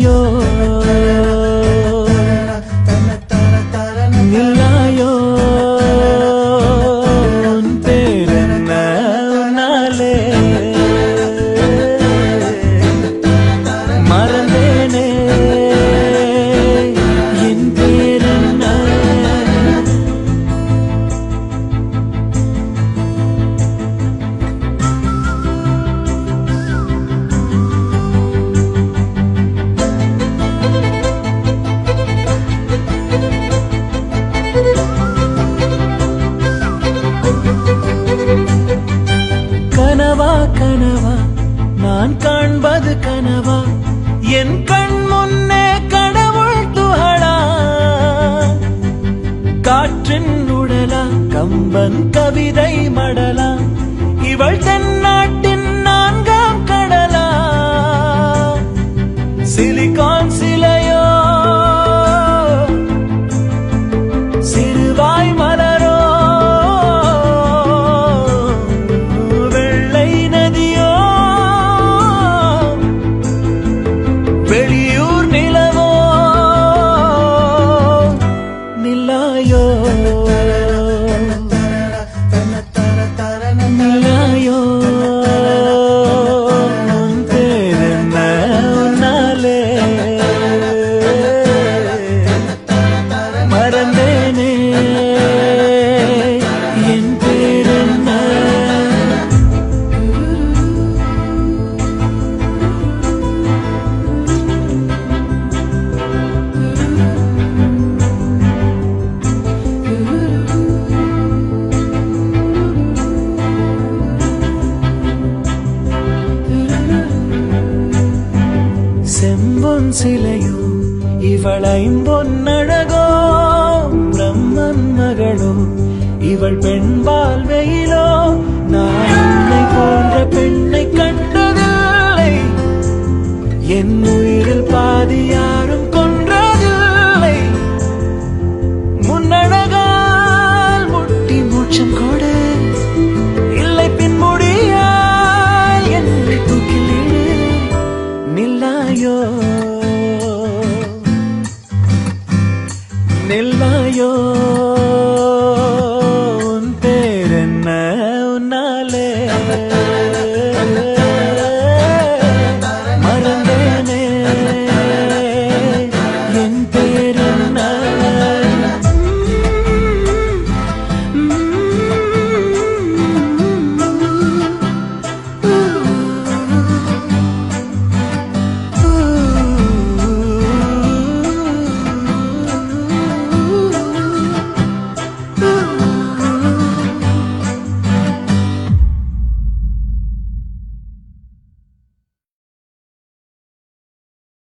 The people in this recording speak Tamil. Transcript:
நில்லாயோ நில்லாயோ உன் பேரென்ன உன்னாலே மறந்தேனே என் பேரென்ன கனவா கனவா நான் காண்பது கனவா என் கண் முன்னே கடவுள் துகளா காற்றின் உடலா கம்பன் கவிதை மடலா இவள் தென்னாட்டின் நான்காம் கடலா சிலிகான் சிலையோ சிறுவாய் மலரோ வெள்ளை நதியோ வெளியூர் நிலவோ நில்லாயோ நில்லாயோ உன் பேரென்ன உன்னாலே மறந்தேனே என் பேரென்ன செம்பொன் சிலையோ இவள் ஐம்பொன்னழகோ பிரம்மன் மகளோ இவள் பெண்பால் வெயிலோ நான் உன்னை போன்ற பெண்ணை கண்டதில்லை என் உயிரில் பாதி யாரும் கொன்றதில்லை முன்னழகால் முட்டி மூச்சம் கொடு இல்லை பின்முடியால் என்னை தூக்கிலிடு நில்லாயோ நில்லாயோ